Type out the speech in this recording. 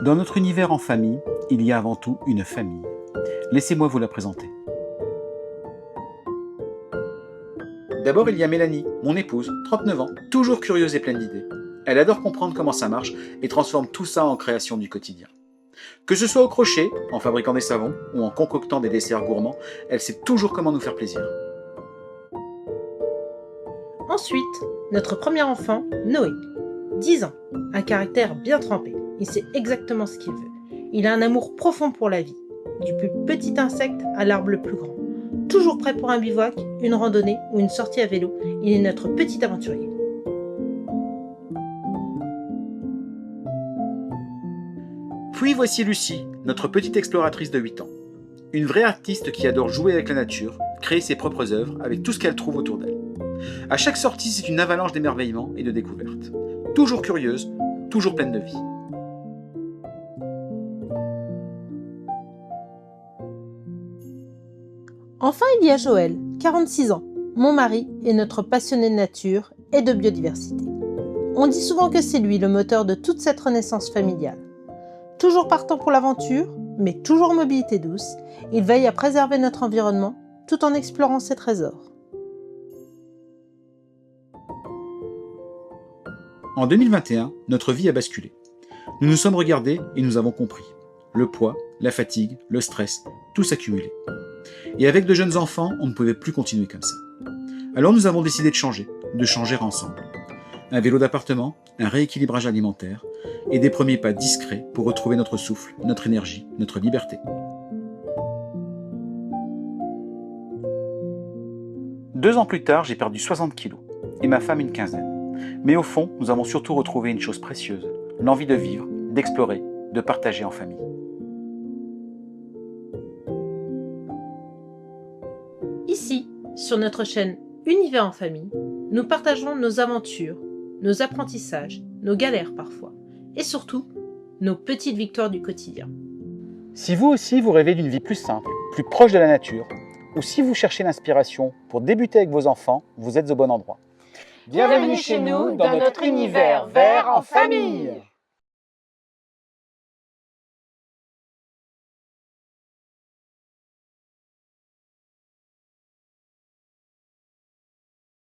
Dans notre univers en famille, il y a avant tout une famille. Laissez-moi vous la présenter. D'abord, il y a Mélanie, mon épouse, 39 ans, toujours curieuse et pleine d'idées. Elle adore comprendre comment ça marche et transforme tout ça en création du quotidien. Que ce soit au crochet, en fabriquant des savons ou en concoctant des desserts gourmands, elle sait toujours comment nous faire plaisir. Ensuite, notre premier enfant, Noé, 10 ans, un caractère bien trempé. Il sait exactement ce qu'il veut. Il a un amour profond pour la vie, du plus petit insecte à l'arbre le plus grand. Toujours prêt pour un bivouac, une randonnée ou une sortie à vélo, il est notre petit aventurier. Puis voici Lucie, notre petite exploratrice de 8 ans. Une vraie artiste qui adore jouer avec la nature, créer ses propres œuvres avec tout ce qu'elle trouve autour d'elle. À chaque sortie, c'est une avalanche d'émerveillement et de découvertes. Toujours curieuse, toujours pleine de vie. Enfin, il y a Joël, 46 ans, mon mari et notre passionné de nature et de biodiversité. On dit souvent que c'est lui le moteur de toute cette renaissance familiale. Toujours partant pour l'aventure, mais toujours en mobilité douce, il veille à préserver notre environnement tout en explorant ses trésors. En 2021, notre vie a basculé. Nous nous sommes regardés et nous avons compris. Le poids, la fatigue, le stress, tout s'accumulait. Et avec de jeunes enfants, on ne pouvait plus continuer comme ça. Alors nous avons décidé de changer ensemble. Un vélo d'appartement, un rééquilibrage alimentaire et des premiers pas discrets pour retrouver notre souffle, notre énergie, notre liberté. 2 ans plus tard, j'ai perdu 60 kilos et ma femme une quinzaine. Mais au fond, nous avons surtout retrouvé une chose précieuse, l'envie de vivre, d'explorer, de partager en famille. Ici, sur notre chaîne Univers en famille, nous partageons nos aventures, nos apprentissages, nos galères parfois, et surtout, nos petites victoires du quotidien. Si vous aussi vous rêvez d'une vie plus simple, plus proche de la nature, ou si vous cherchez l'inspiration pour débuter avec vos enfants, vous êtes au bon endroit. Bienvenue chez nous dans notre univers vert en famille.